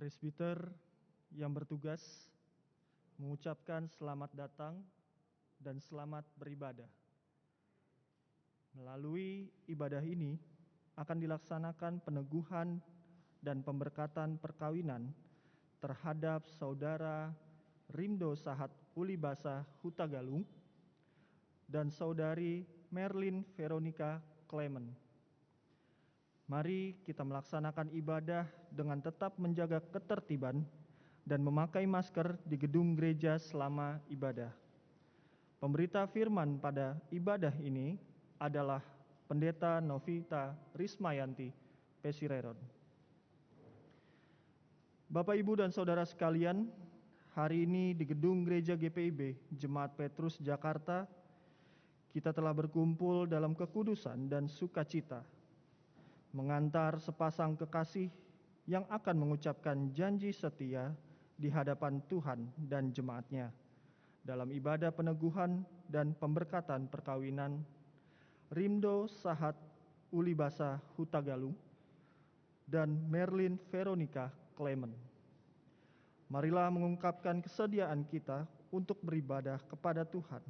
Presbiter yang bertugas mengucapkan selamat datang dan selamat beribadah. Melalui ibadah ini akan dilaksanakan peneguhan dan pemberkatan perkawinan terhadap saudara Rimdo Sahat Ulibasa Hutagalung dan saudari Merlin Veronica Clement. Mari kita melaksanakan ibadah dengan tetap menjaga ketertiban dan memakai masker di gedung gereja selama ibadah. Pemberita firman pada ibadah ini adalah Pendeta Novita Rismayanti Pesireron. Bapak, Ibu, dan Saudara sekalian, hari ini di gedung gereja GPIB Jemaat Petrus Jakarta, kita telah berkumpul dalam kekudusan dan sukacita, mengantar sepasang kekasih yang akan mengucapkan janji setia di hadapan Tuhan dan jemaatnya dalam ibadah peneguhan dan pemberkatan perkawinan Rimdo Sahat Ulibasa Hutagalung dan Merlin Veronica Clement. Marilah mengungkapkan kesediaan kita untuk beribadah kepada Tuhan,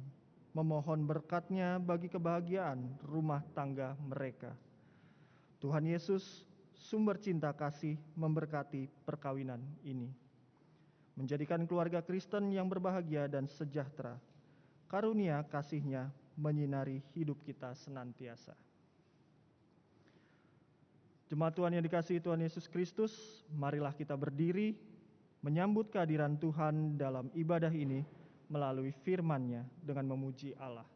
memohon berkat-Nya bagi kebahagiaan rumah tangga mereka. Tuhan Yesus, sumber cinta kasih, memberkati perkawinan ini, menjadikan keluarga Kristen yang berbahagia dan sejahtera. Karunia kasih-Nya menyinari hidup kita senantiasa. Jemaat Tuhan yang dikasihi Tuhan Yesus Kristus, marilah kita berdiri menyambut kehadiran Tuhan dalam ibadah ini melalui firman-Nya dengan memuji Allah.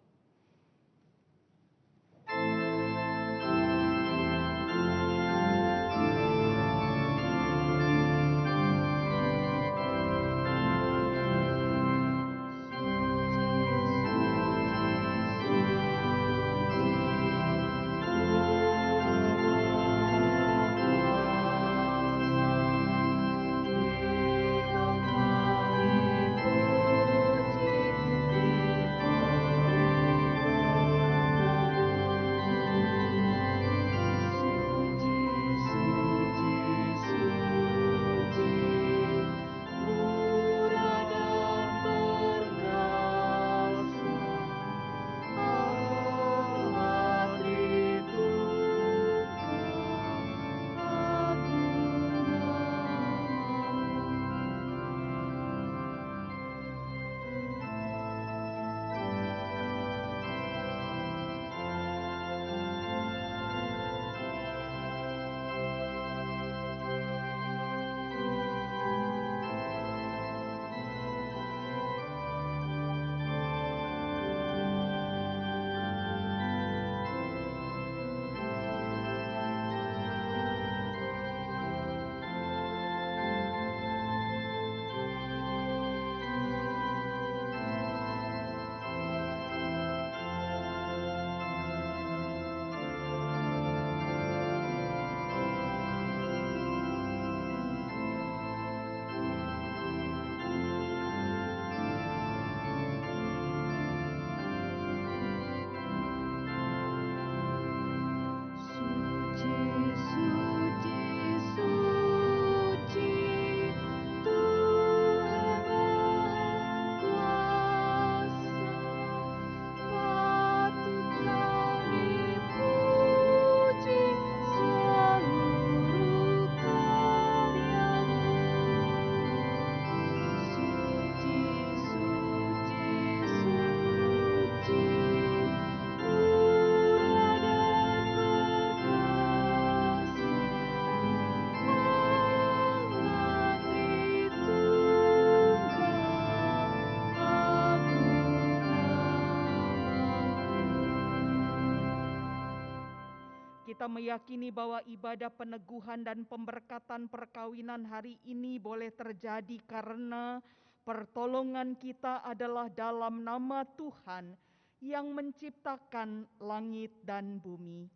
Kita meyakini bahwa ibadah peneguhan dan pemberkatan perkawinan hari ini boleh terjadi karena pertolongan kita adalah dalam nama Tuhan yang menciptakan langit dan bumi.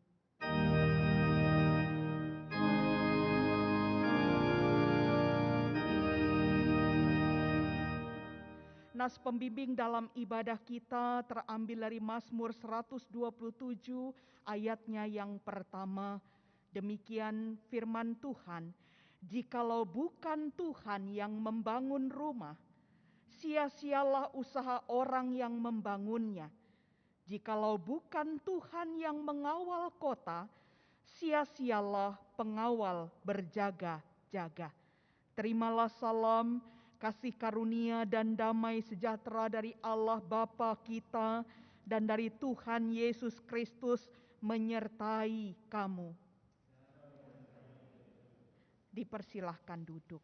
Nas pembimbing dalam ibadah kita terambil dari Mazmur 127 ayatnya yang pertama. Demikian firman Tuhan. Jikalau bukan Tuhan yang membangun rumah, sia-sialah usaha orang yang membangunnya. Jikalau bukan Tuhan yang mengawal kota, sia-sialah pengawal berjaga-jaga. Terimalah salam, kasih karunia dan damai sejahtera dari Allah Bapa kita dan dari Tuhan Yesus Kristus menyertai kamu. Dipersilahkan duduk.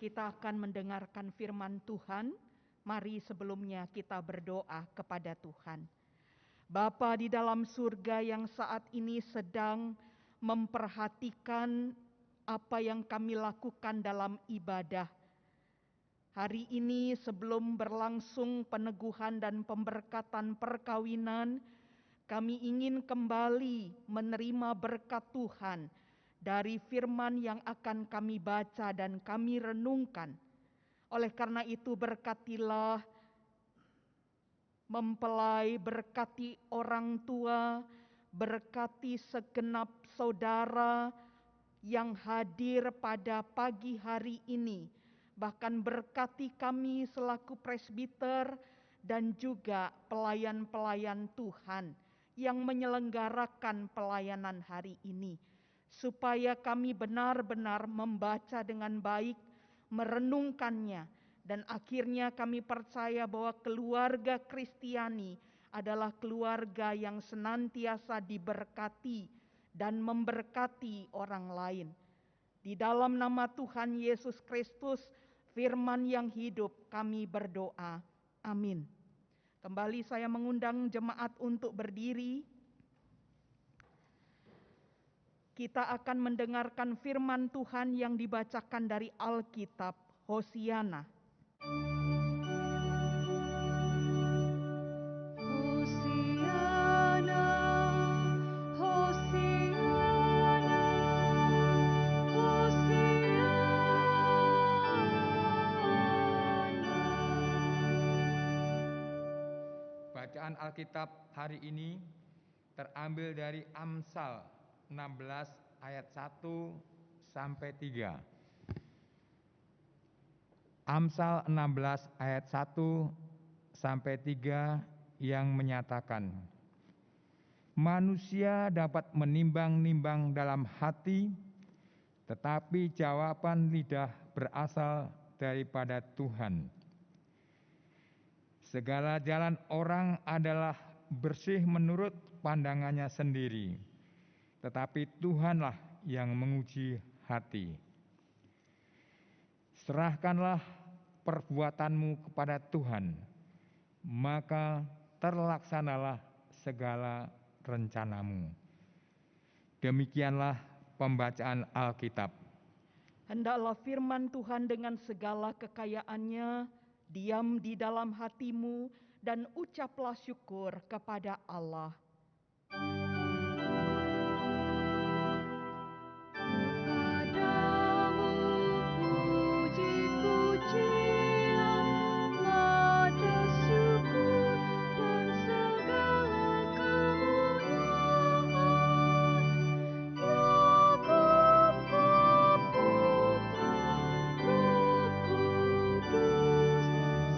Kita akan mendengarkan firman Tuhan. Mari sebelumnya kita berdoa kepada Tuhan. Bapa di dalam surga yang saat ini sedang memperhatikan apa yang kami lakukan dalam ibadah. Hari ini sebelum berlangsung peneguhan dan pemberkatan perkawinan, kami ingin kembali menerima berkat Tuhan dari firman yang akan kami baca dan kami renungkan. Oleh karena itu berkatilah mempelai, berkati orang tua, berkati segenap saudara yang hadir pada pagi hari ini. Bahkan berkati kami selaku presbiter dan juga pelayan-pelayan Tuhan yang menyelenggarakan pelayanan hari ini. Supaya kami benar-benar membaca dengan baik, merenungkannya, dan akhirnya kami percaya bahwa keluarga Kristiani adalah keluarga yang senantiasa diberkati dan memberkati orang lain. Di dalam nama Tuhan Yesus Kristus, firman yang hidup, kami berdoa. Amin. Kembali saya mengundang jemaat untuk berdiri. Kita akan mendengarkan firman Tuhan yang dibacakan dari Alkitab Hosiana. Hosiana, Hosiana, Hosiana. Bacaan Alkitab hari ini terambil dari Amsal 16 ayat 1 sampai 3. Amsal 16 ayat 1 sampai 3 yang menyatakan, manusia dapat menimbang-nimbang dalam hati, tetapi jawaban lidah berasal daripada Tuhan. Segala jalan orang adalah bersih menurut pandangannya sendiri, tetapi Tuhanlah yang menguji hati. Serahkanlah perbuatanmu kepada Tuhan, maka terlaksanalah segala rencanamu. Demikianlah pembacaan Alkitab. Hendaklah firman Tuhan dengan segala kekayaannya diam di dalam hatimu dan ucaplah syukur kepada Allah. Padamu puji-pujian, nada syukur dan segala kemuliaan. Ya Bapa, Putra, Roh Kudus,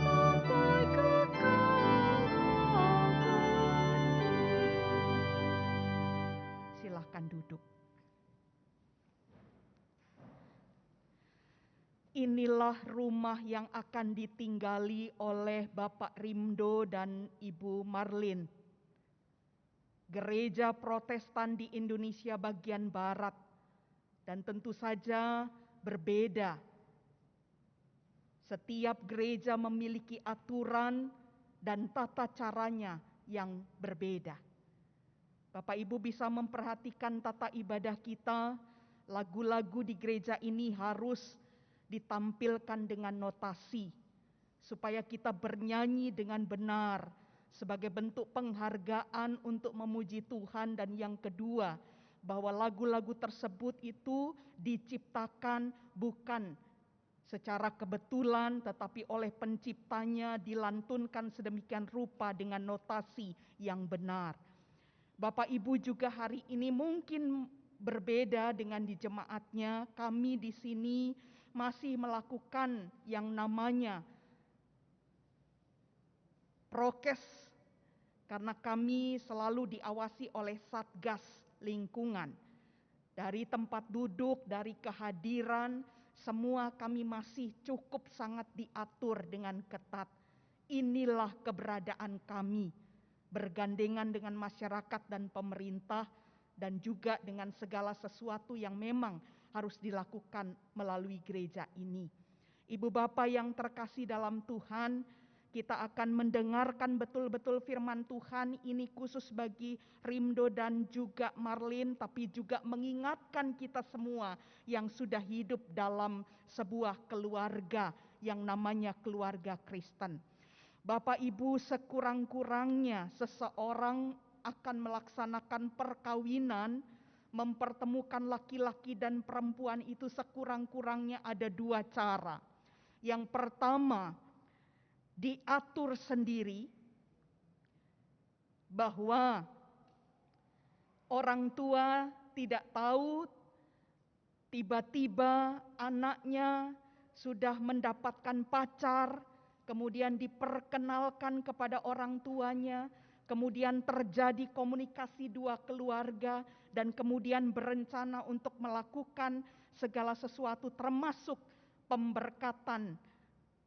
sampai kekal abadi. silakan duduk. Inilah rumah yang akan ditinggali oleh Bapak Rimdo dan Ibu Marlin. Gereja Protestan di Indonesia bagian barat, dan tentu saja berbeda. Setiap gereja memiliki aturan dan tata caranya yang berbeda. Bapak Ibu bisa memperhatikan tata ibadah kita, lagu-lagu di gereja ini harus ditampilkan dengan notasi, supaya kita bernyanyi dengan benar, sebagai bentuk penghargaan untuk memuji Tuhan. Dan yang kedua, bahwa lagu-lagu tersebut itu diciptakan bukan secara kebetulan, tetapi oleh penciptanya dilantunkan sedemikian rupa dengan notasi yang benar. Bapak Ibu juga hari ini mungkin berbeda dengan di jemaatnya. Kami di sini masih melakukan yang namanya prokes, karena kami selalu diawasi oleh Satgas Lingkungan. Dari tempat duduk, dari kehadiran, semua kami masih cukup sangat diatur dengan ketat. Inilah keberadaan kami, bergandengan dengan masyarakat dan pemerintah, dan juga dengan segala sesuatu yang memang harus dilakukan melalui gereja ini. Ibu Bapak yang terkasih dalam Tuhan, kita akan mendengarkan betul-betul firman Tuhan ini khusus bagi Rimdo dan juga Marlin, tapi juga mengingatkan kita semua yang sudah hidup dalam sebuah keluarga yang namanya keluarga Kristen. Bapak Ibu, sekurang-kurangnya seseorang akan melaksanakan perkawinan, mempertemukan laki-laki dan perempuan itu sekurang-kurangnya ada dua cara. Yang pertama, diatur sendiri, bahwa orang tua tidak tahu tiba-tiba anaknya sudah mendapatkan pacar, kemudian diperkenalkan kepada orang tuanya, kemudian terjadi komunikasi dua keluarga, dan kemudian berencana untuk melakukan segala sesuatu termasuk pemberkatan,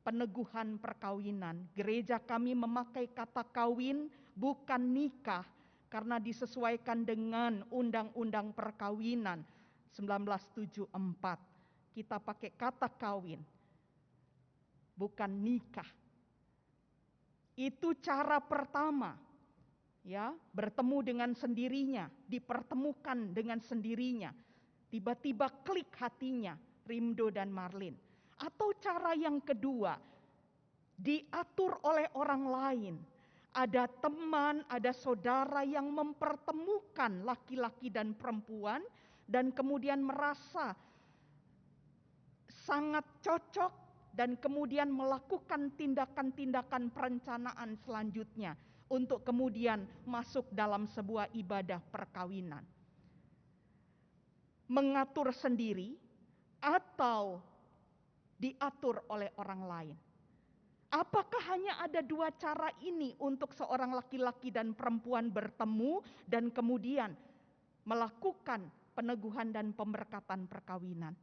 peneguhan perkawinan. Gereja kami memakai kata kawin, bukan nikah, karena disesuaikan dengan Undang-Undang Perkawinan 1974. Kita pakai kata kawin, bukan nikah. Itu cara pertama, ya, bertemu dengan sendirinya, dipertemukan dengan sendirinya. Tiba-tiba klik hatinya Rimdo dan Marlin. Atau cara yang kedua, diatur oleh orang lain. Ada teman, ada saudara yang mempertemukan laki-laki dan perempuan, dan kemudian merasa sangat cocok, dan kemudian melakukan tindakan-tindakan perencanaan selanjutnya untuk kemudian masuk dalam sebuah ibadah perkawinan. Mengatur sendiri atau diatur oleh orang lain. Apakah hanya ada dua cara ini untuk seorang laki-laki dan perempuan bertemu dan kemudian melakukan peneguhan dan pemberkatan perkawinan?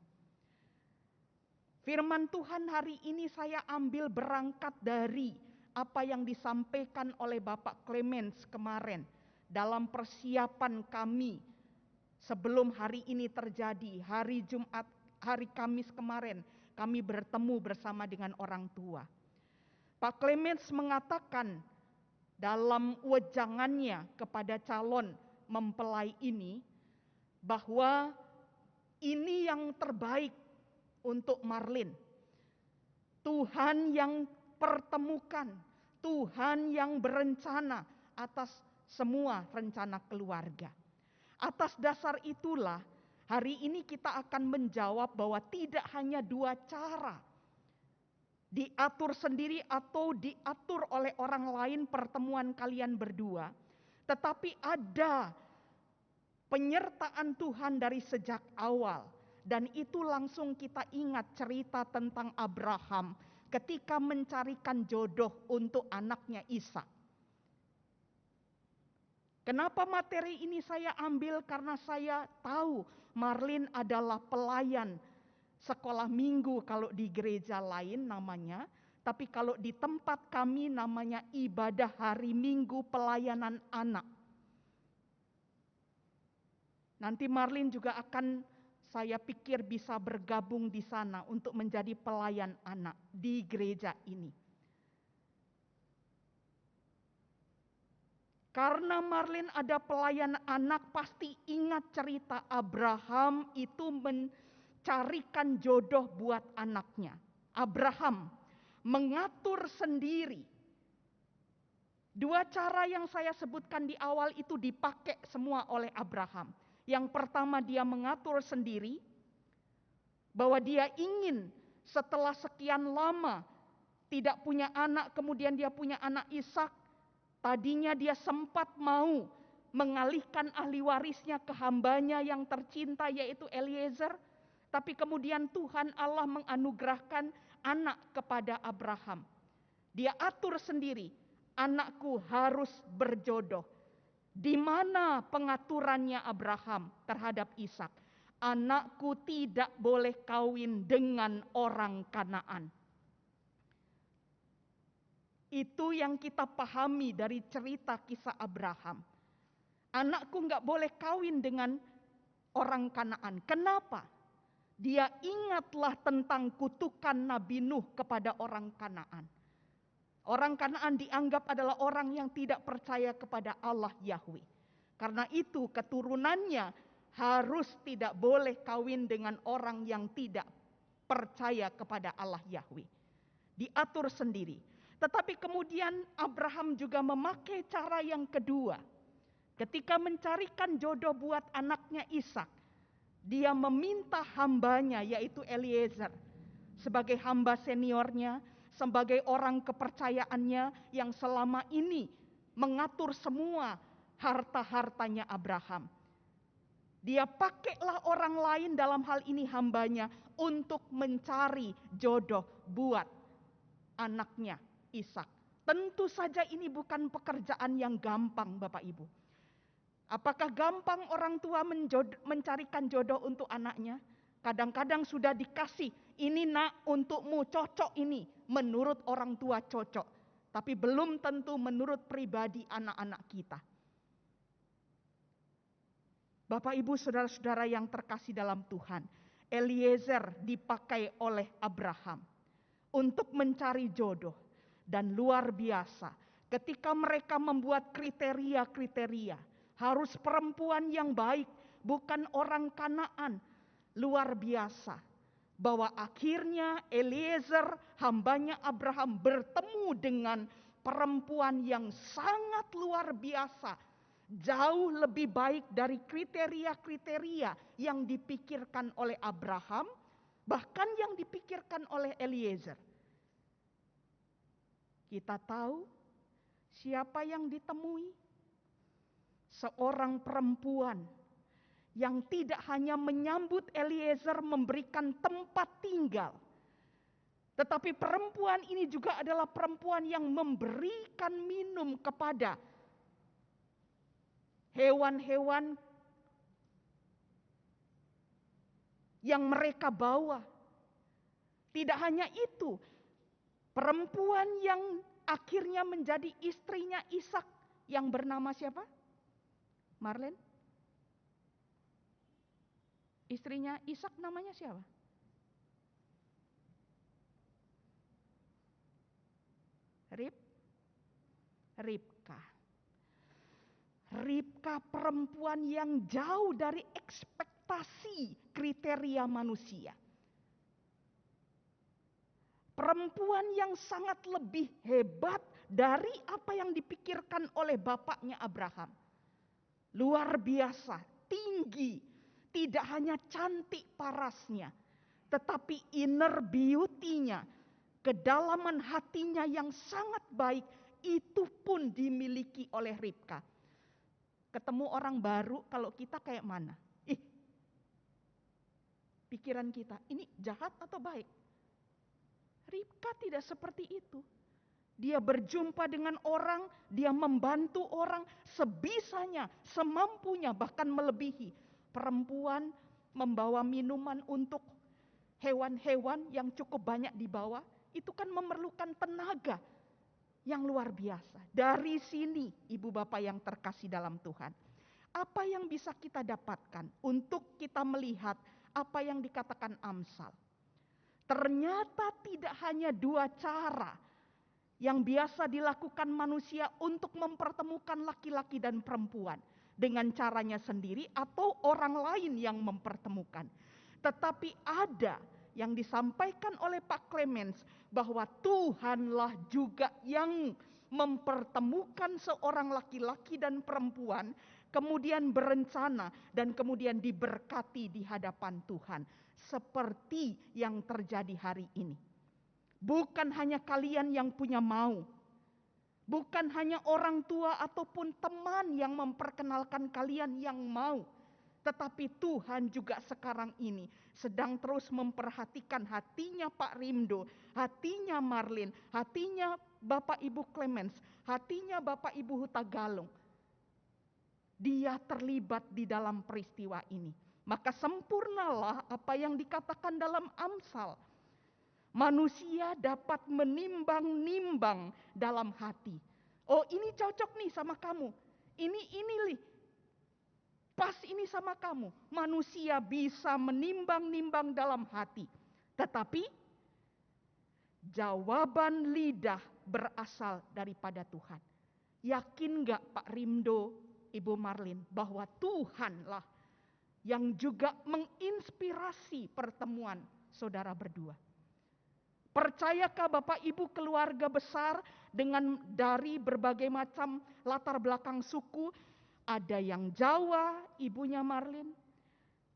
Firman Tuhan hari ini saya ambil berangkat dari apa yang disampaikan oleh Bapak Clemens kemarin dalam persiapan kami sebelum hari ini terjadi. Hari Jumat, hari Kamis kemarin kami bertemu bersama dengan orang tua. Pak Clemens mengatakan dalam wejangannya kepada calon mempelai ini bahwa ini yang terbaik untuk Marlin. Tuhan yang pertemukan, Tuhan yang berencana atas semua rencana keluarga. Atas dasar itulah hari ini kita akan menjawab bahwa tidak hanya dua cara, diatur sendiri atau diatur oleh orang lain pertemuan kalian berdua, tetapi ada penyertaan Tuhan dari sejak awal. Dan itu langsung kita ingat cerita tentang Abraham ketika mencarikan jodoh untuk anaknya Ishak. Kenapa materi ini saya ambil? Karena saya tahu Marlin adalah pelayan sekolah minggu kalau di gereja lain namanya. Tapi kalau di tempat kami namanya ibadah hari Minggu pelayanan anak. Nanti Marlin juga akan saya pikir bisa bergabung di sana untuk menjadi pelayan anak di gereja ini. Karena Marlin ada pelayan anak, pasti ingat cerita Abraham itu mencarikan jodoh buat anaknya. Abraham mengatur sendiri. Dua cara yang saya sebutkan di awal itu dipakai semua oleh Abraham. Yang pertama, dia mengatur sendiri bahwa dia ingin setelah sekian lama tidak punya anak, kemudian dia punya anak Ishak. Tadinya dia sempat mau mengalihkan ahli warisnya ke hambanya yang tercinta yaitu Eliezer. Tapi kemudian Tuhan Allah menganugerahkan anak kepada Abraham. Dia atur sendiri, anakku harus berjodoh. Di mana pengaturannya Abraham terhadap Ishak? Anakku tidak boleh kawin dengan orang Kanaan. Itu yang kita pahami dari cerita kisah Abraham. Anakku nggak boleh kawin dengan orang Kanaan. Kenapa? Dia ingatlah tentang kutukan Nabi Nuh kepada orang Kanaan. Orang Kanaan dianggap adalah orang yang tidak percaya kepada Allah Yahweh. Karena itu keturunannya harus tidak boleh kawin dengan orang yang tidak percaya kepada Allah Yahweh. Diatur sendiri. Tetapi kemudian Abraham juga memakai cara yang kedua. Ketika mencarikan jodoh buat anaknya Ishak, dia meminta hambanya yaitu Eliezer sebagai hamba seniornya, sebagai orang kepercayaannya yang selama ini mengatur semua harta-hartanya Abraham. Dia pakailah orang lain dalam hal ini hambanya untuk mencari jodoh buat anaknya Ishak. Tentu saja ini bukan pekerjaan yang gampang Bapak Ibu. Apakah gampang orang tua mencarikan jodoh untuk anaknya? Kadang-kadang sudah dikasih, ini nak untukmu cocok ini. Menurut orang tua cocok. Tapi belum tentu menurut pribadi anak-anak kita. Bapak Ibu saudara-saudara yang terkasih dalam Tuhan. Eliezer dipakai oleh Abraham untuk mencari jodoh. Dan luar biasa ketika mereka membuat kriteria-kriteria. Harus perempuan yang baik, bukan orang Kanaan. Luar biasa. Bahwa akhirnya Eliezer, hambanya Abraham, bertemu dengan perempuan yang sangat luar biasa. Jauh lebih baik dari kriteria-kriteria yang dipikirkan oleh Abraham, bahkan yang dipikirkan oleh Eliezer. Kita tahu siapa yang ditemui? Seorang perempuan yang tidak hanya menyambut Eliezer memberikan tempat tinggal. Tetapi perempuan ini juga adalah perempuan yang memberikan minum kepada hewan-hewan yang mereka bawa. Tidak hanya itu, perempuan yang akhirnya menjadi istrinya Ishak yang bernama siapa? Marlen? Istrinya Ishak namanya siapa? Ribka. Ribka perempuan yang jauh dari ekspektasi kriteria manusia. Perempuan yang sangat lebih hebat dari apa yang dipikirkan oleh bapaknya Abraham. Luar biasa, tinggi, tidak hanya cantik parasnya, tetapi inner beauty-nya, kedalaman hatinya yang sangat baik, itu pun dimiliki oleh Ribka. Ketemu orang baru, kalau kita kayak mana? Pikiran kita, ini jahat atau baik? Ribka tidak seperti itu. Dia berjumpa dengan orang, dia membantu orang sebisanya, semampunya, bahkan melebihi. Perempuan membawa minuman untuk hewan-hewan yang cukup banyak dibawa, itu kan memerlukan tenaga yang luar biasa. Dari sini, ibu bapak yang terkasih dalam Tuhan, apa yang bisa kita dapatkan untuk kita melihat apa yang dikatakan Amsal? Ternyata tidak hanya dua cara yang biasa dilakukan manusia untuk mempertemukan laki-laki dan perempuan dengan caranya sendiri atau orang lain yang mempertemukan. Tetapi ada yang disampaikan oleh Pak Clemens bahwa Tuhanlah juga yang mempertemukan seorang laki-laki dan perempuan, kemudian berencana dan kemudian diberkati di hadapan Tuhan. Seperti yang terjadi hari ini. Bukan hanya kalian yang punya mau. Bukan hanya orang tua ataupun teman yang memperkenalkan kalian yang mau. Tetapi Tuhan juga sekarang ini sedang terus memperhatikan hatinya Pak Rimdo, hatinya Marlin, hatinya Bapak Ibu Clemens, hatinya Bapak Ibu Huta Galung. Dia terlibat di dalam peristiwa ini. Maka sempurnalah apa yang dikatakan dalam Amsal. Manusia dapat menimbang-nimbang dalam hati. Oh, ini cocok nih sama kamu. Ini nih. Pas ini sama kamu. Manusia bisa menimbang-nimbang dalam hati. Tetapi jawaban lidah berasal daripada Tuhan. Yakin gak Pak Rimdo, Ibu Marlin, bahwa Tuhanlah yang juga menginspirasi pertemuan saudara berdua? Percayakah Bapak Ibu keluarga besar dengan dari berbagai macam latar belakang suku? Ada yang Jawa, ibunya Marlin.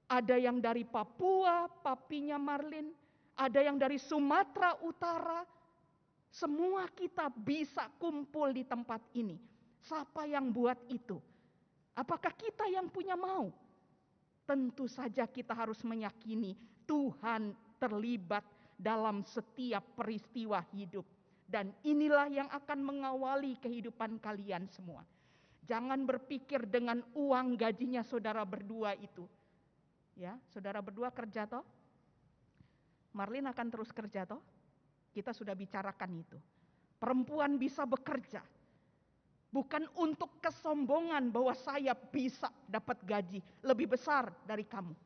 Ada yang dari Papua, papinya Marlin. Ada yang dari Sumatera Utara. Semua kita bisa kumpul di tempat ini. Siapa yang buat itu? Apakah kita yang punya mau? Tentu saja kita harus meyakini Tuhan terlibat dalam setiap peristiwa hidup. Dan inilah yang akan mengawali kehidupan kalian semua. Jangan berpikir dengan uang gajinya saudara berdua itu. Ya, saudara berdua kerja toh? Marlin akan terus kerja toh? Kita sudah bicarakan itu. Perempuan bisa bekerja. Bukan untuk kesombongan bahwa saya bisa dapat gaji lebih besar dari kamu.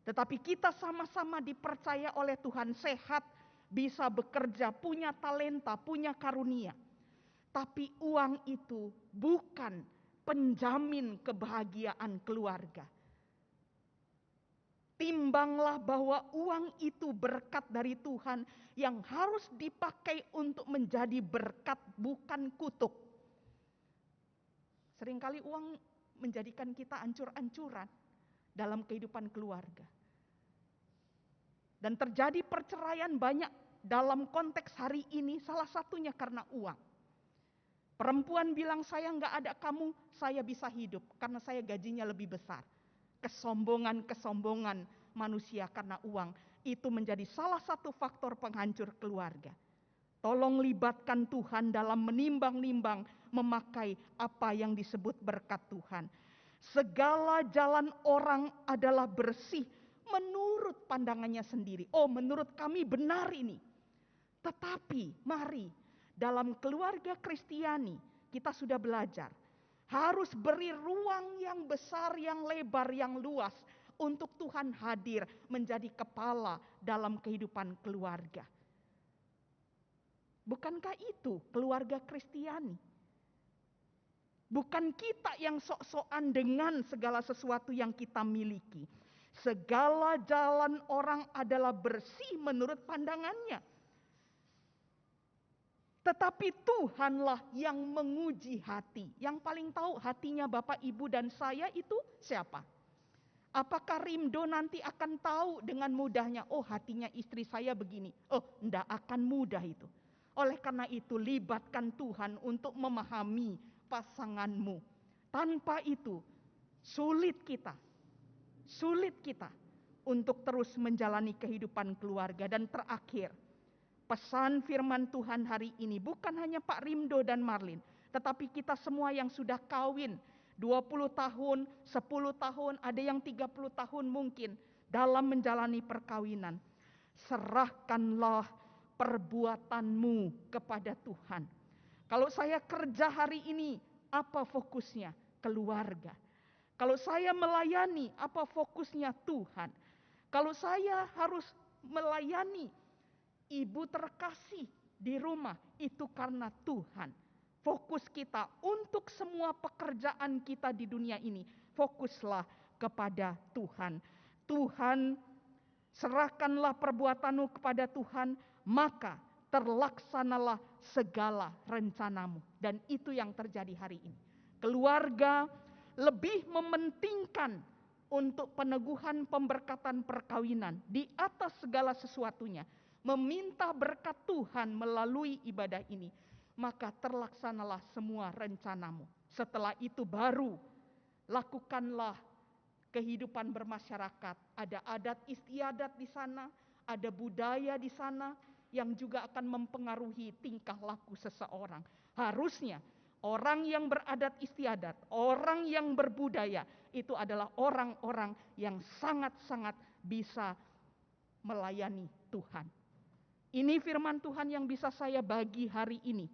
Tetapi kita sama-sama dipercaya oleh Tuhan sehat, bisa bekerja, punya talenta, punya karunia. Tapi uang itu bukan penjamin kebahagiaan keluarga. Timbanglah bahwa uang itu berkat dari Tuhan yang harus dipakai untuk menjadi berkat, bukan kutuk. Seringkali uang menjadikan kita ancur-ancuran dalam kehidupan keluarga. Dan terjadi perceraian banyak dalam konteks hari ini, salah satunya karena uang. Perempuan bilang, saya nggak ada kamu, saya bisa hidup karena saya gajinya lebih besar. Kesombongan manusia karena uang itu menjadi salah satu faktor penghancur keluarga. Tolong libatkan Tuhan dalam menimbang-nimbang memakai apa yang disebut berkat Tuhan. Segala jalan orang adalah bersih menurut pandangannya sendiri. Oh, menurut kami benar ini. Tetapi mari dalam keluarga Kristiani kita sudah belajar. Harus beri ruang yang besar, yang lebar, yang luas untuk Tuhan hadir menjadi kepala dalam kehidupan keluarga. Bukankah itu keluarga Kristiani? Bukan kita yang sok-sokan dengan segala sesuatu yang kita miliki. Segala jalan orang adalah bersih menurut pandangannya. Tetapi Tuhanlah yang menguji hati. Yang paling tahu hatinya Bapak, Ibu, dan saya itu siapa? Apakah Rimdo nanti akan tahu dengan mudahnya, oh hatinya istri saya begini. Oh, tidak akan mudah itu. Oleh karena itu, libatkan Tuhan untuk memahami pasanganmu. Tanpa itu, sulit kita untuk terus menjalani kehidupan keluarga. Dan terakhir, pesan firman Tuhan hari ini bukan hanya Pak Rimdo dan Marlin, tetapi kita semua yang sudah kawin 20 tahun, 10 tahun, ada yang 30 tahun mungkin dalam menjalani perkawinan. Serahkanlah perbuatanmu kepada Tuhan. Kalau saya kerja hari ini, apa fokusnya? Keluarga. Kalau saya melayani, apa fokusnya? Tuhan. Kalau saya harus melayani ibu terkasih di rumah, itu karena Tuhan. Fokus kita untuk semua pekerjaan kita di dunia ini, fokuslah kepada Tuhan. Tuhan, serahkanlah perbuatanmu kepada Tuhan, maka terlaksanalah segala rencanamu. Dan itu yang terjadi hari ini. Keluarga lebih mementingkan untuk peneguhan pemberkatan perkawinan di atas segala sesuatunya. Meminta berkat Tuhan melalui ibadah ini. Maka terlaksanalah semua rencanamu. Setelah itu baru lakukanlah kehidupan bermasyarakat. Ada adat istiadat di sana, ada budaya di sana yang juga akan mempengaruhi tingkah laku seseorang. Harusnya orang yang beradat istiadat, orang yang berbudaya, itu adalah orang-orang yang sangat-sangat bisa melayani Tuhan. Ini firman Tuhan yang bisa saya bagi hari ini.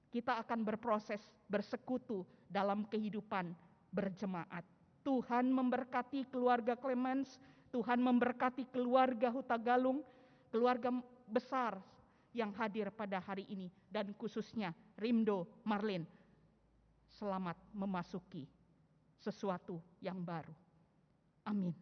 Kita akan berproses bersekutu dalam kehidupan berjemaat. Tuhan memberkati keluarga Clemens, Tuhan memberkati keluarga Hutagalung, keluarga besar yang hadir pada hari ini, dan khususnya Rimdo, Marlin. Selamat memasuki sesuatu yang baru. Amin.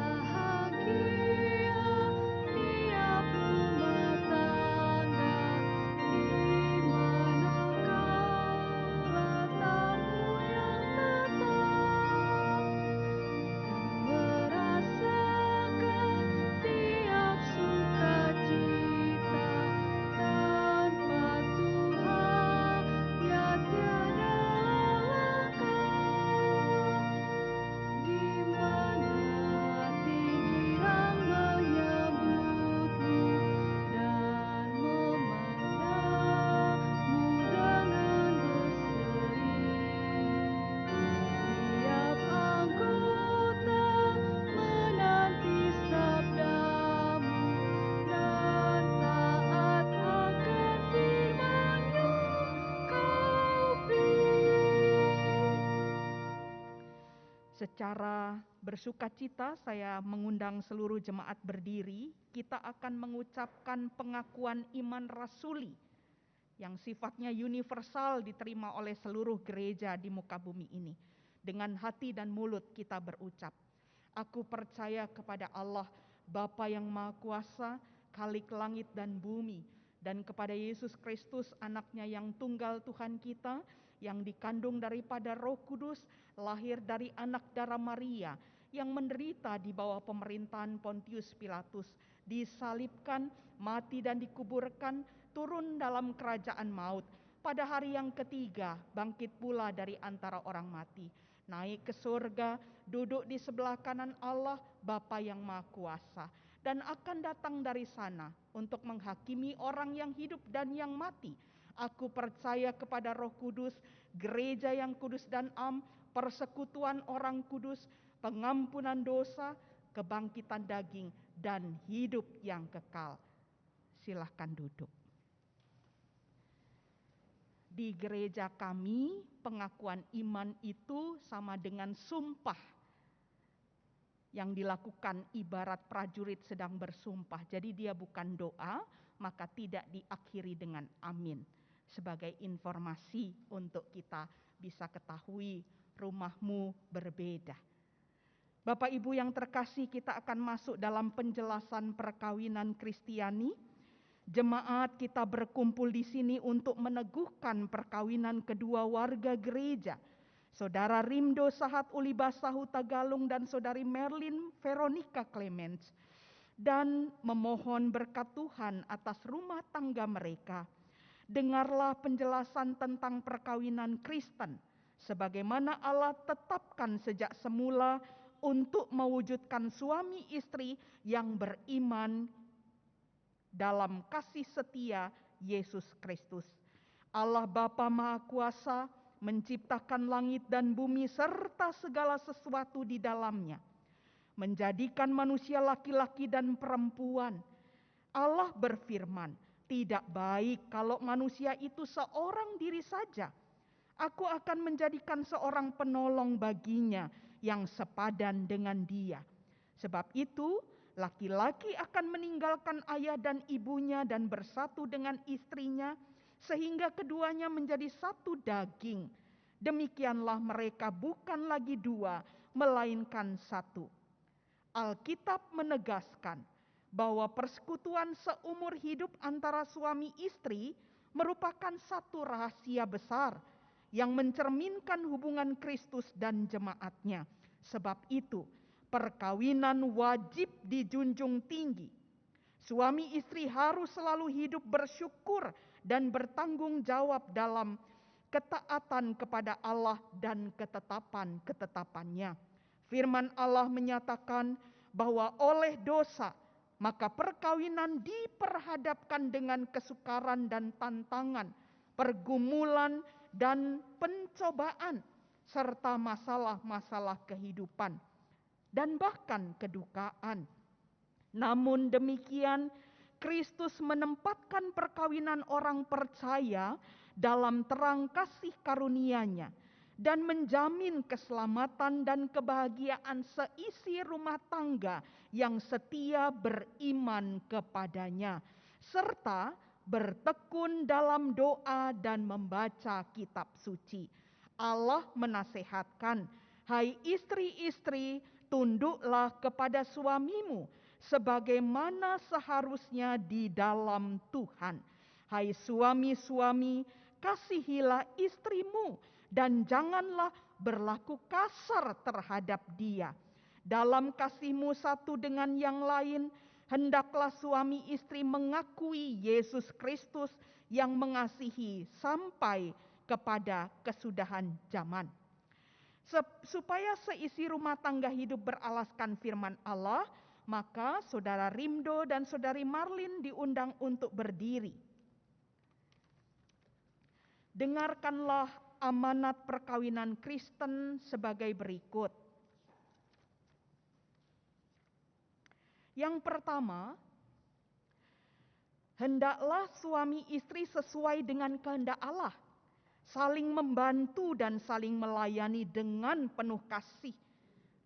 Bahagia tiap rumah tangga di mana kaulah tamu yang tetap, merasakan tiap sukacita tanpa Tuhan ya tiada lengkap. Di mana pinggiran menyambutmu dan memandangmu dengan berseri. Tiap anggota menanti sabdamu dan taat akan firman-Nya kau pilih. Secara bersukacita saya mengundang seluruh jemaat berdiri. Kita akan mengucapkan pengakuan iman rasuli yang sifatnya universal diterima oleh seluruh gereja di muka bumi ini. Dengan hati dan mulut kita berucap, aku percaya kepada Allah, Bapa yang Maha Kuasa, Khalik langit dan bumi, dan kepada Yesus Kristus, anaknya yang tunggal Tuhan kita, yang dikandung daripada Roh Kudus, lahir dari anak darah Maria, yang menderita di bawah pemerintahan Pontius Pilatus, disalibkan, mati dan dikuburkan, turun dalam kerajaan maut. Pada hari yang ketiga, bangkit pula dari antara orang mati, naik ke surga, duduk di sebelah kanan Allah, Bapa yang Maha Kuasa, dan akan datang dari sana untuk menghakimi orang yang hidup dan yang mati. Aku percaya kepada Roh Kudus, gereja yang kudus dan am, persekutuan orang kudus, pengampunan dosa, kebangkitan daging, dan hidup yang kekal. Silahkan duduk. Di gereja kami, pengakuan iman itu sama dengan sumpah yang dilakukan ibarat prajurit sedang bersumpah. Jadi dia bukan doa, maka tidak diakhiri dengan amin. Sebagai informasi untuk kita bisa ketahui rumahmu berbeda. Bapak Ibu yang terkasih, kita akan masuk dalam penjelasan perkawinan Kristiani. Jemaat kita berkumpul di sini untuk meneguhkan perkawinan kedua warga gereja, Saudara Rimdo Sahat Ulibasa Hutagalung dan Saudari Merlin Veronica Clements, dan memohon berkat Tuhan atas rumah tangga mereka. Dengarlah penjelasan tentang perkawinan Kristen, sebagaimana Allah tetapkan sejak semula untuk mewujudkan suami istri yang beriman dalam kasih setia Yesus Kristus. Allah Bapa Maha Kuasa menciptakan langit dan bumi serta segala sesuatu di dalamnya, menjadikan manusia laki-laki dan perempuan. Allah berfirman, tidak baik kalau manusia itu seorang diri saja. Aku akan menjadikan seorang penolong baginya yang sepadan dengan dia. Sebab itu, laki-laki akan meninggalkan ayah dan ibunya dan bersatu dengan istrinya, sehingga keduanya menjadi satu daging. Demikianlah mereka bukan lagi dua, melainkan satu. Alkitab menegaskan bahwa persekutuan seumur hidup antara suami istri merupakan satu rahasia besar yang mencerminkan hubungan Kristus dan jemaatnya. Sebab itu, perkawinan wajib dijunjung tinggi. Suami istri harus selalu hidup bersyukur dan bertanggung jawab dalam ketaatan kepada Allah dan ketetapan-ketetapannya. Firman Allah menyatakan bahwa oleh dosa, maka perkawinan diperhadapkan dengan kesukaran dan tantangan, pergumulan dan pencobaan, serta masalah-masalah kehidupan, dan bahkan kedukaan. Namun demikian, Kristus menempatkan perkawinan orang percaya dalam terang kasih karunia-Nya dan menjamin keselamatan dan kebahagiaan seisi rumah tangga yang setia beriman kepadanya, serta bertekun dalam doa dan membaca kitab suci. Allah menasehatkan, hai istri-istri, tunduklah kepada suamimu sebagaimana seharusnya di dalam Tuhan. Hai suami-suami, kasihilah istrimu dan janganlah berlaku kasar terhadap dia. Dalam kasihmu satu dengan yang lain, hendaklah suami istri mengakui Yesus Kristus yang mengasihi sampai kepada kesudahan zaman. Supaya seisi rumah tangga hidup beralaskan firman Allah, maka Saudara Rimdo dan Saudari Marlin diundang untuk berdiri. Dengarkanlah amanat perkawinan Kristen sebagai berikut. Yang pertama, hendaklah suami istri sesuai dengan kehendak Allah, saling membantu dan saling melayani dengan penuh kasih,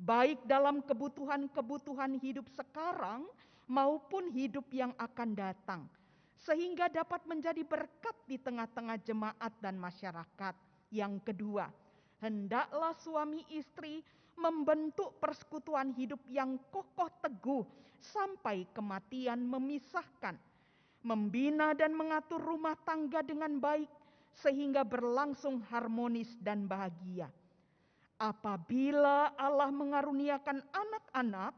baik dalam kebutuhan-kebutuhan hidup sekarang maupun hidup yang akan datang, sehingga dapat menjadi berkat di tengah-tengah jemaat dan masyarakat. Yang kedua, hendaklah suami istri membentuk persekutuan hidup yang kokoh teguh sampai kematian memisahkan, membina dan mengatur rumah tangga dengan baik sehingga berlangsung harmonis dan bahagia. Apabila Allah mengaruniakan anak-anak,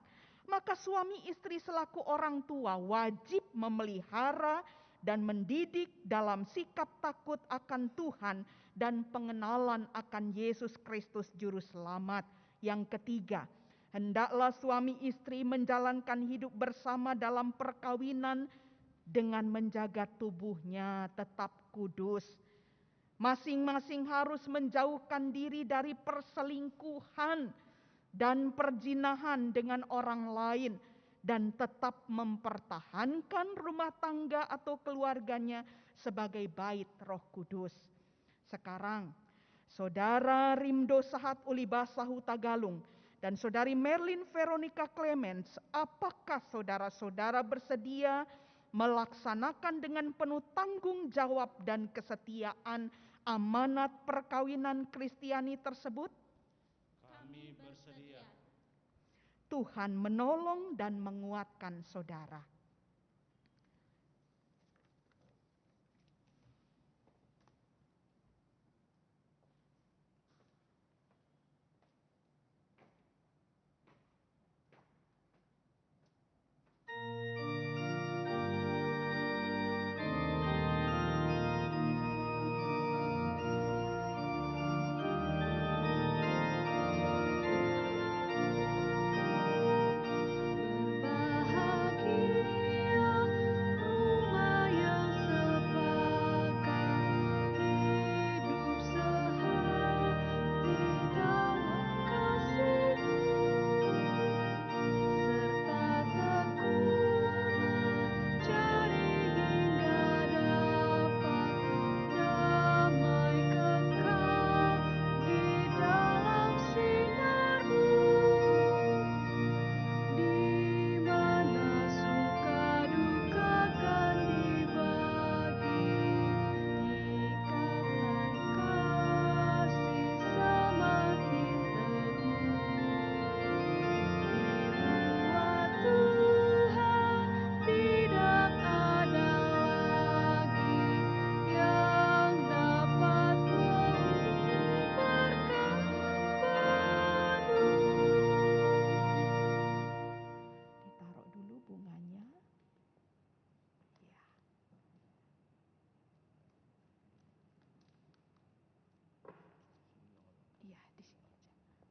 maka suami istri selaku orang tua wajib memelihara dan mendidik dalam sikap takut akan Tuhan dan pengenalan akan Yesus Kristus Juru Selamat. Yang ketiga, hendaklah suami istri menjalankan hidup bersama dalam perkawinan dengan menjaga tubuhnya tetap kudus. Masing-masing harus menjauhkan diri dari perselingkuhan dan perzinahan dengan orang lain dan tetap mempertahankan rumah tangga atau keluarganya sebagai bait Roh Kudus. Sekarang, Saudara Rimdo Sahat Ulibasa Hutagalung dan Saudari Merlin Veronica Clements, apakah saudara-saudara bersedia melaksanakan dengan penuh tanggung jawab dan kesetiaan amanat perkawinan Kristiani tersebut? Kami bersedia. Tuhan menolong dan menguatkan saudara.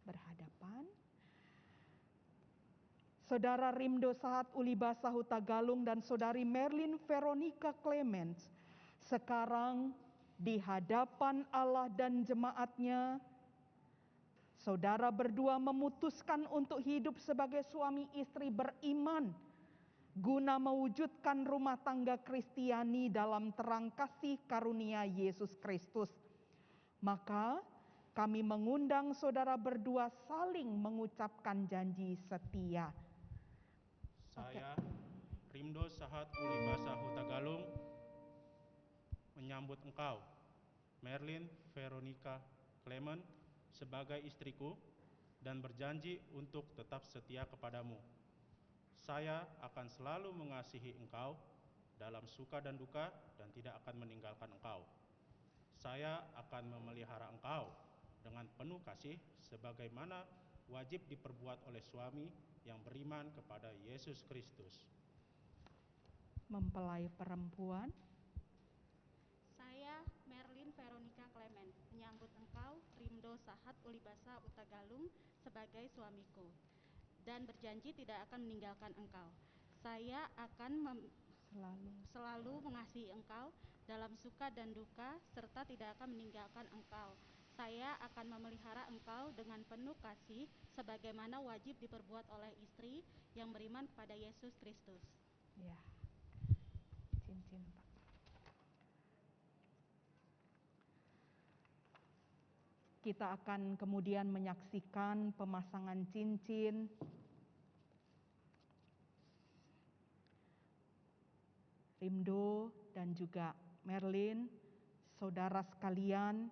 berhadapan. Saudara Rimdo Sahat Ulibasa Hutagalung dan Saudari Merlin Veronica Clements sekarang di hadapan Allah dan jemaatnya, saudara berdua memutuskan untuk hidup sebagai suami istri beriman guna mewujudkan rumah tangga Kristiani dalam terang kasih karunia Yesus Kristus. Maka kami mengundang saudara berdua saling mengucapkan janji setia. Saya, Rimdo Sahat Ulibasa Hutagalung, menyambut engkau, Merlin Veronica Clement, sebagai istriku dan berjanji untuk tetap setia kepadamu. Saya akan selalu mengasihi engkau dalam suka dan duka dan tidak akan meninggalkan engkau. Saya akan memelihara engkau dengan penuh kasih sebagaimana wajib diperbuat oleh suami yang beriman kepada Yesus Kristus. Mempelai perempuan, Saya, Merlin Veronica Clement, menyambut engkau, Rimdo Sahat Ulibasa Hutagalung, sebagai suamiku dan berjanji tidak akan meninggalkan engkau. Saya akan selalu mengasihi engkau dalam suka dan duka serta tidak akan meninggalkan engkau. Saya akan memelihara engkau dengan penuh kasih sebagaimana wajib diperbuat oleh istri yang beriman kepada Yesus Kristus. ya, cincin Pak. Kita akan kemudian menyaksikan pemasangan cincin. Rimdo dan juga Merlin, saudara sekalian,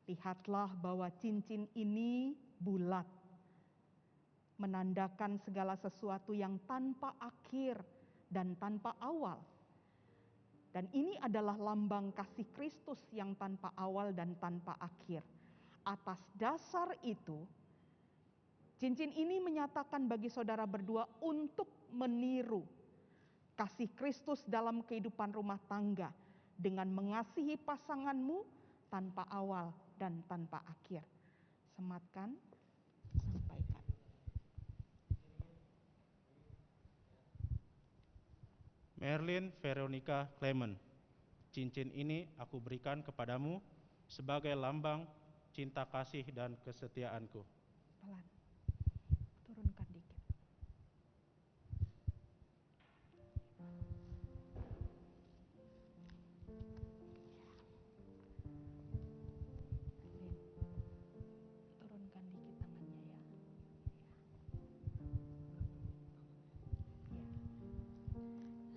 lihatlah bahwa cincin ini bulat, menandakan segala sesuatu yang tanpa akhir dan tanpa awal. Dan ini adalah lambang kasih Kristus yang tanpa awal dan tanpa akhir. Atas dasar itu, cincin ini menyatakan bagi saudara berdua untuk meniru kasih Kristus dalam kehidupan rumah tangga dengan mengasihi pasanganmu tanpa awal dan tanpa akhir. Sematkan, sampaikan. Merlin Veronica Clement, cincin ini aku berikan kepadamu sebagai lambang cinta kasih dan kesetiaanku. Pelan, turunkan dikit. Turunkan dikit tangannya ya.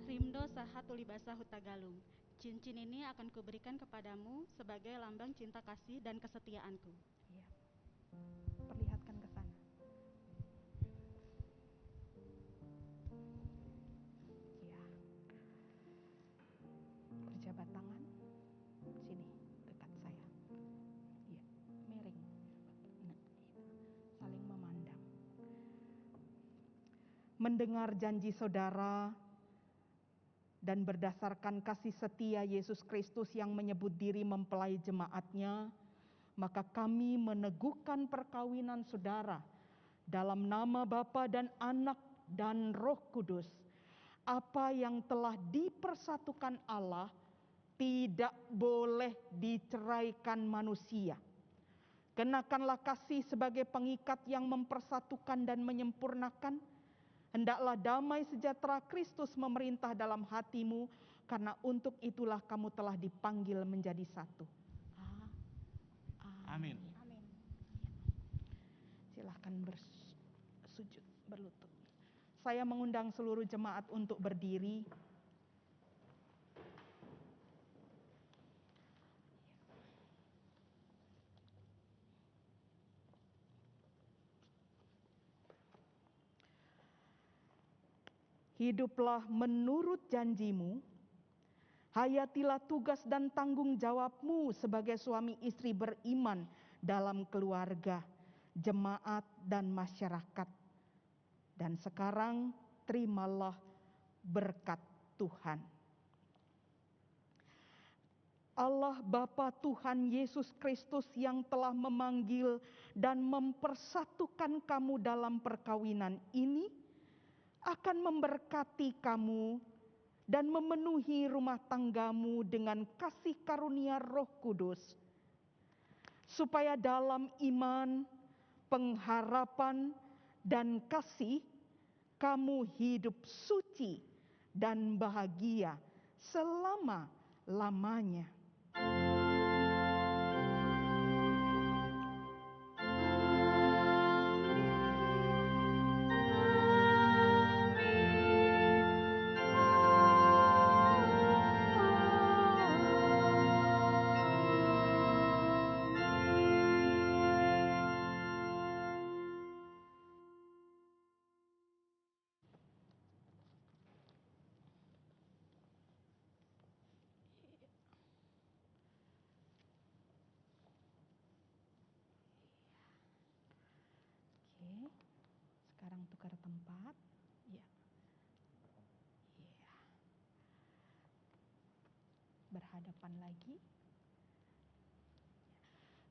Rimdo Sahat Ulibasa Hutagalung, cincin ini akan kuberikan kepadamu sebagai lambang cinta kasih dan kesetiaanku. Ya. Perlihatkan ke sana. Ya. Berjabat tangan. Sini, dekat saya. Ya, miring. Nah, saling memandang. Mendengar janji saudara dan berdasarkan kasih setia Yesus Kristus yang menyebut diri mempelai jemaatnya, maka kami meneguhkan perkawinan saudara dalam nama Bapa dan Anak dan Roh Kudus. Apa yang telah dipersatukan Allah tidak boleh diceraikan manusia. Kenakanlah kasih sebagai pengikat yang mempersatukan dan menyempurnakan. Hendaklah damai sejahtera Kristus memerintah dalam hatimu, karena untuk itulah kamu telah dipanggil menjadi satu. Amin. Amin. Silahkan bersujud, berlutut. Saya mengundang seluruh jemaat untuk berdiri. Hiduplah menurut janjimu, hayatilah tugas dan tanggung jawabmu sebagai suami istri beriman dalam keluarga, jemaat, dan masyarakat. Dan sekarang terimalah berkat Tuhan. Allah Bapa Tuhan Yesus Kristus yang telah memanggil dan mempersatukan kamu dalam perkawinan ini akan memberkati kamu dan memenuhi rumah tanggamu dengan kasih karunia Roh Kudus, supaya dalam iman, pengharapan, dan kasih kamu hidup suci dan bahagia selama-lamanya. Oke, sekarang tukar tempat. Ya. Ya. Berhadapan lagi.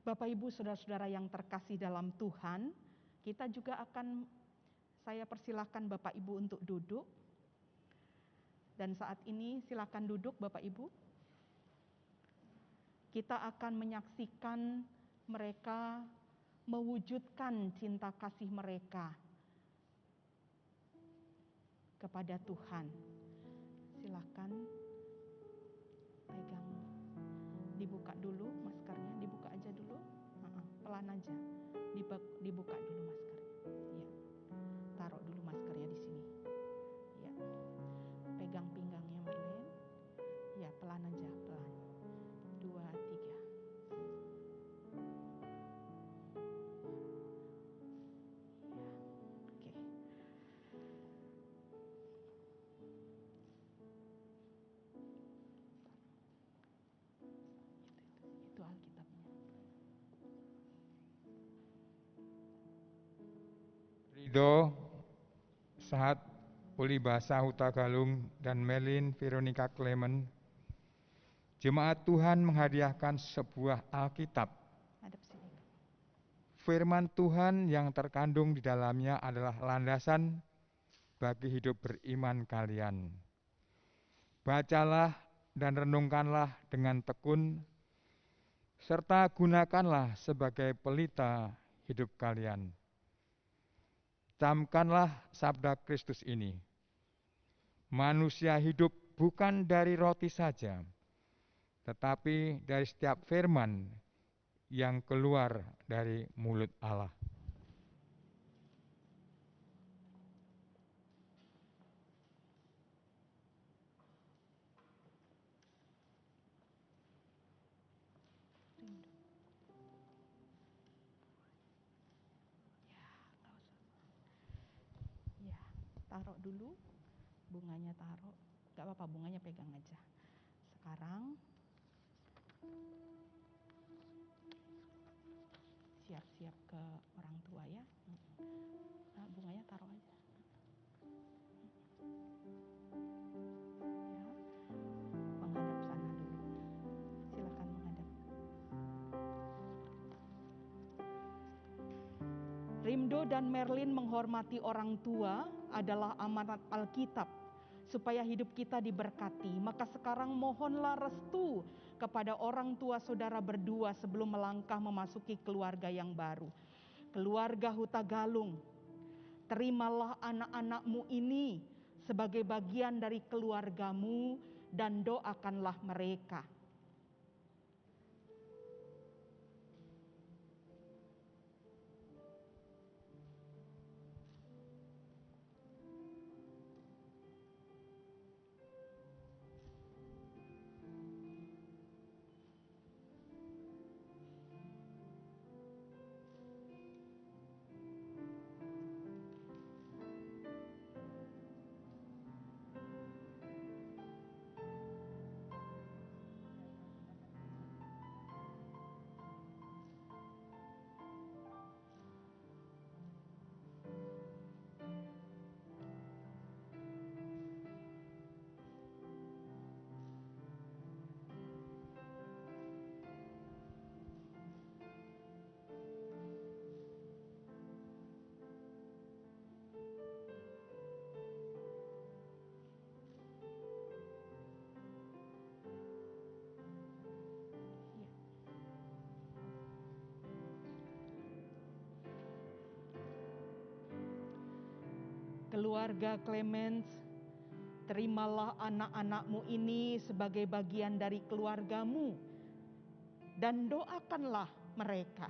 Bapak Ibu Saudara-saudara yang terkasih dalam Tuhan, kita juga saya persilahkan Bapak Ibu untuk duduk. Dan saat ini silakan duduk Bapak Ibu. Kita akan menyaksikan mereka mewujudkan cinta kasih mereka kepada Tuhan. Silakan pegang, dibuka dulu maskernya, dibuka aja dulu, pelan aja, dibuka dulu maskernya, ya, taruh dulu maskernya di sini, ya, pegang pinggangnya Marlene, ya pelan aja, pelan, 2, 3. Itu Alkitabnya. Ridho Sahat Ulibasa Hutagalung dan Merlin Veronica Clement, Jemaat Tuhan menghadiahkan sebuah Alkitab. Hadap sini. Firman Tuhan yang terkandung di dalamnya adalah landasan bagi hidup beriman kalian. Bacalah dan renungkanlah dengan tekun, serta gunakanlah sebagai pelita hidup kalian. Camkanlah sabda Kristus ini. Manusia hidup bukan dari roti saja, tetapi dari setiap firman yang keluar dari mulut Allah. Taruh dulu, bunganya taruh, gak apa-apa, bunganya pegang aja. Sekarang siap-siap ke orang tua ya. Nah, bunganya taruh aja. Ya, menghadap sana dulu. Silakan menghadap. Rimdo dan Merlin menghormati orang tua adalah amanat Alkitab supaya hidup kita diberkati. Maka sekarang mohonlah restu kepada orang tua saudara berdua sebelum melangkah memasuki keluarga yang baru. Keluarga Hutagalung, terimalah anak-anakmu ini sebagai bagian dari keluargamu dan doakanlah mereka. Keluarga Clemens, terimalah anak-anak-Mu ini sebagai bagian dari keluarga-Mu dan doakanlah mereka.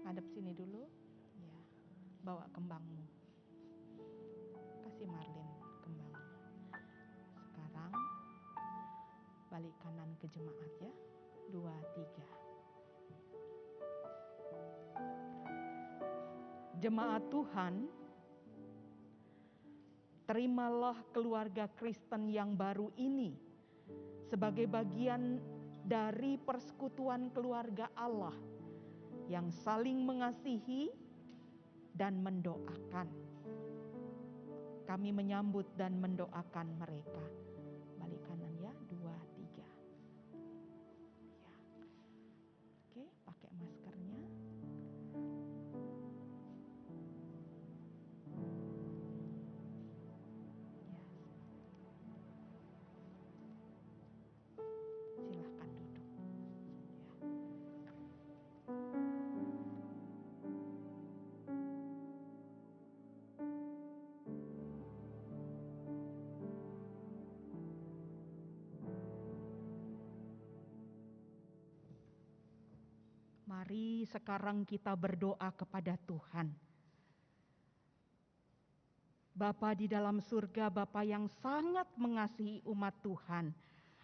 Hadap sini dulu, ya. Bawa kembangmu. Kasih Marlin kembangnya. Sekarang balik kanan ke jemaat ya. 2, 3. Jemaat Tuhan, terimalah keluarga Kristen yang baru ini sebagai bagian dari persekutuan keluarga Allah yang saling mengasihi dan mendoakan. Kami menyambut dan mendoakan mereka. Balik kanan ya, 2, 3. Ya. Oke, pakai maskernya. Ya. Silahkan duduk. Ya. Mari sekarang kita berdoa kepada Tuhan. Bapa di dalam surga, Bapa yang sangat mengasihi umat Tuhan,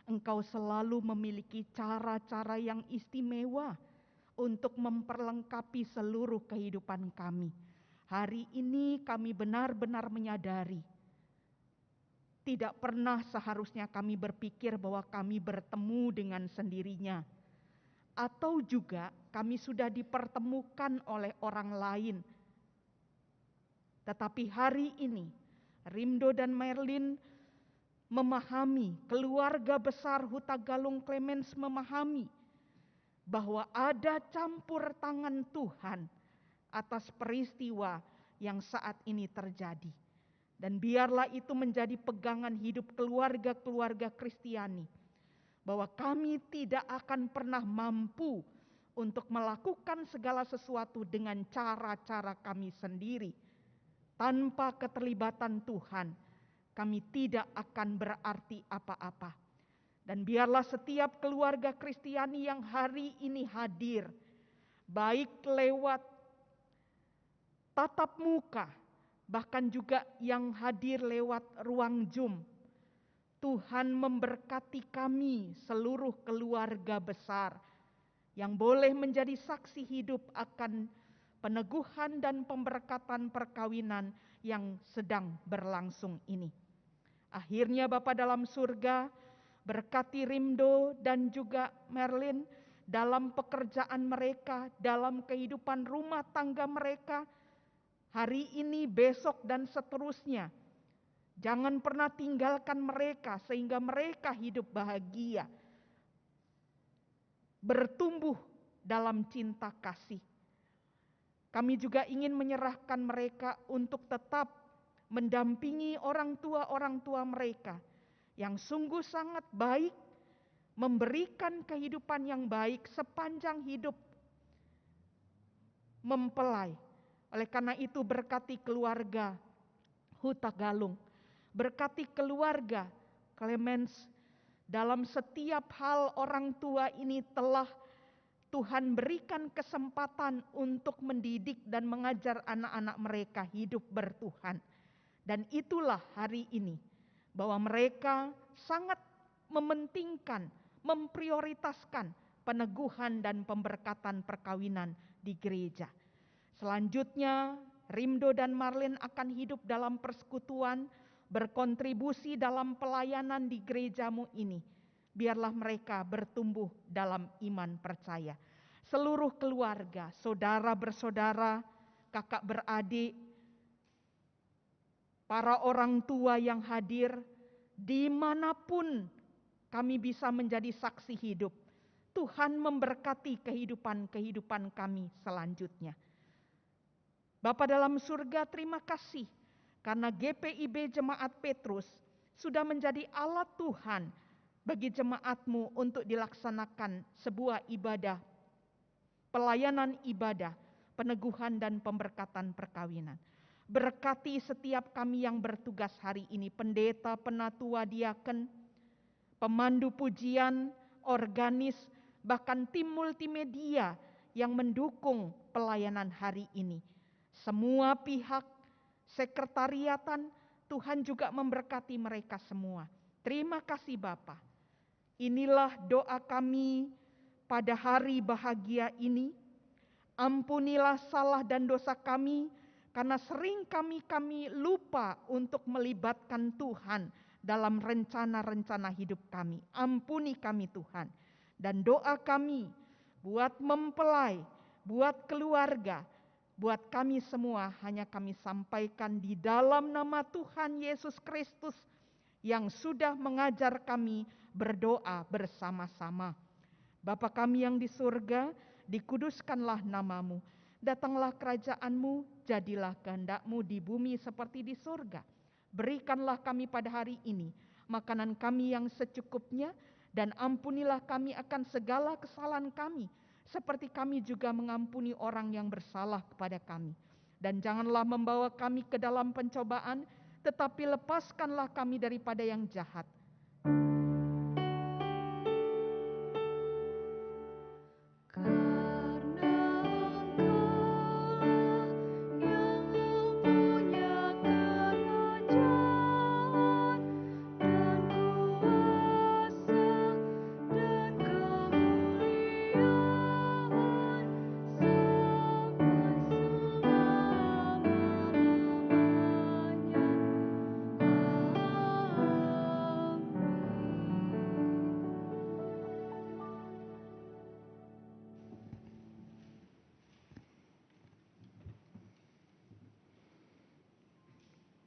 Engkau selalu memiliki cara-cara yang istimewa untuk memperlengkapi seluruh kehidupan kami. Hari ini kami benar-benar menyadari, tidak pernah seharusnya kami berpikir bahwa kami bertemu dengan sendirinya. Atau juga kami sudah dipertemukan oleh orang lain. Tetapi hari ini, Rimdo dan Merlin memahami, keluarga besar Huta Galung Clemens memahami bahwa ada campur tangan Tuhan atas peristiwa yang saat ini terjadi. Dan biarlah itu menjadi pegangan hidup keluarga-keluarga Kristiani, bahwa kami tidak akan pernah mampu untuk melakukan segala sesuatu dengan cara-cara kami sendiri. Tanpa keterlibatan Tuhan, kami tidak akan berarti apa-apa. Dan biarlah setiap keluarga Kristiani yang hari ini hadir, baik lewat tatap muka, bahkan juga yang hadir lewat ruang Zoom, Tuhan memberkati kami seluruh keluarga besar yang boleh menjadi saksi hidup akan peneguhan dan pemberkatan perkawinan yang sedang berlangsung ini. Akhirnya Bapa dalam surga, berkati Rimdo dan juga Merlin dalam pekerjaan mereka, dalam kehidupan rumah tangga mereka, hari ini, besok, dan seterusnya. Jangan pernah tinggalkan mereka sehingga mereka hidup bahagia, bertumbuh dalam cinta kasih. Kami juga ingin menyerahkan mereka untuk tetap mendampingi orang tua mereka yang sungguh sangat baik, memberikan kehidupan yang baik sepanjang hidup mempelai. Oleh karena itu berkati keluarga Huta Galung, berkati keluarga Clemens. Dalam setiap hal orang tua ini telah Tuhan berikan kesempatan untuk mendidik dan mengajar anak-anak mereka hidup bertuhan. Dan itulah hari ini bahwa mereka sangat mementingkan, memprioritaskan peneguhan dan pemberkatan perkawinan di gereja. Selanjutnya, Rimdo dan Marlin akan hidup dalam persekutuan, berkontribusi dalam pelayanan di gerejamu ini. Biarlah mereka bertumbuh dalam iman percaya. Seluruh keluarga, saudara bersaudara, kakak beradik, para orang tua yang hadir, dimanapun kami bisa menjadi saksi hidup. Tuhan memberkati kehidupan kami selanjutnya. Bapa dalam surga, terima kasih karena GPIB Jemaat Petrus sudah menjadi alat Tuhan bagi jemaat-Mu untuk dilaksanakan sebuah ibadah, pelayanan ibadah, peneguhan dan pemberkatan perkawinan. Berkati setiap kami yang bertugas hari ini, pendeta, penatua, diaken, pemandu pujian, organis, bahkan tim multimedia yang mendukung pelayanan hari ini. Semua pihak, sekretariatan, Tuhan juga memberkati mereka semua. Terima kasih Bapa. Inilah doa kami pada hari bahagia ini. Ampunilah salah dan dosa kami, karena sering kami lupa untuk melibatkan Tuhan dalam rencana-rencana hidup kami. Ampuni kami Tuhan. Dan doa kami buat mempelai, buat keluarga, buat kami semua hanya kami sampaikan di dalam nama Tuhan Yesus Kristus yang sudah mengajar kami berdoa bersama-sama. Bapa kami yang di surga, dikuduskanlah namamu. Datanglah kerajaan-Mu, jadilah kehendak-Mu di bumi seperti di surga. Berikanlah kami pada hari ini makanan kami yang secukupnya, dan ampunilah kami akan segala kesalahan kami, seperti kami juga mengampuni orang yang bersalah kepada kami. Dan janganlah membawa kami ke dalam pencobaan, tetapi lepaskanlah kami daripada yang jahat.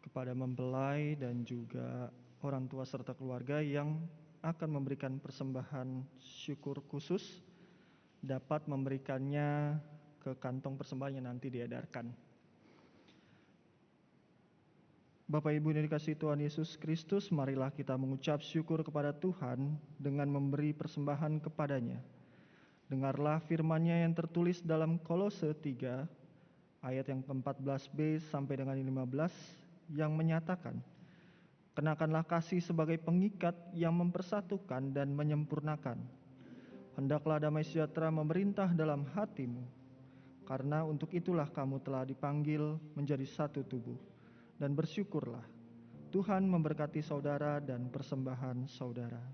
Kepada mempelai dan juga orang tua serta keluarga yang akan memberikan persembahan syukur khusus, dapat memberikannya ke kantong persembahan yang nanti diedarkan. Bapak Ibu yang dikasihi Tuhan Yesus Kristus, marilah kita mengucap syukur kepada Tuhan dengan memberi persembahan kepadanya. Dengarlah firman-Nya yang tertulis dalam Kolose 3 ayat yang ke-14b sampai dengan 15 yang menyatakan, kenakanlah kasih sebagai pengikat yang mempersatukan dan menyempurnakan. Hendaklah damai sejahtera memerintah dalam hatimu, karena untuk itulah kamu telah dipanggil menjadi satu tubuh. Dan bersyukurlah. Tuhan memberkati saudara dan persembahan saudara.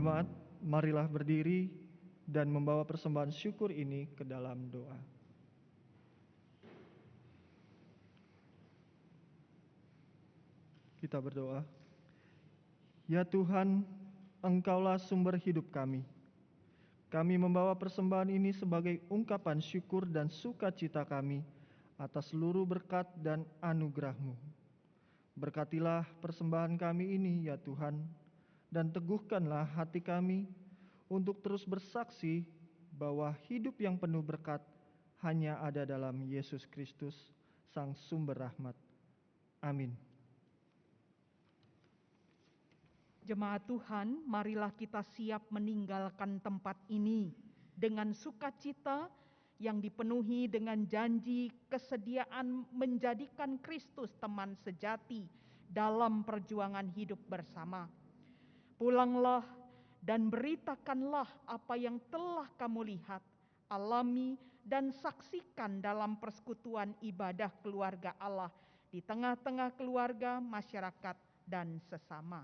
jemaat, marilah berdiri dan membawa persembahan syukur ini ke dalam doa. Kita berdoa. Ya Tuhan, Engkaulah sumber hidup kami. Kami membawa persembahan ini sebagai ungkapan syukur dan sukacita kami atas seluruh berkat dan anugerah-Mu. Berkatilah persembahan kami ini, ya Tuhan, dan teguhkanlah hati kami untuk terus bersaksi bahwa hidup yang penuh berkat hanya ada dalam Yesus Kristus, Sang Sumber Rahmat. Amin. Jemaat Tuhan, marilah kita siap meninggalkan tempat ini dengan sukacita yang dipenuhi dengan janji kesediaan menjadikan Kristus teman sejati dalam perjuangan hidup bersama. Pulanglah dan beritakanlah apa yang telah kamu lihat, alami, dan saksikan dalam persekutuan ibadah keluarga Allah di tengah-tengah keluarga, masyarakat, dan sesama.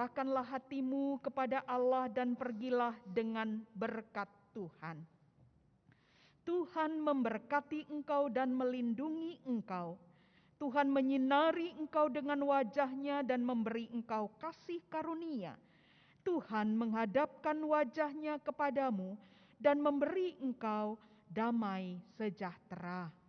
Arahkanlah hatimu kepada Allah dan pergilah dengan berkat Tuhan. Tuhan memberkati engkau dan melindungi engkau. Tuhan menyinari engkau dengan wajah-Nya dan memberi engkau kasih karunia. Tuhan menghadapkan wajah-Nya kepadamu dan memberi engkau damai sejahtera.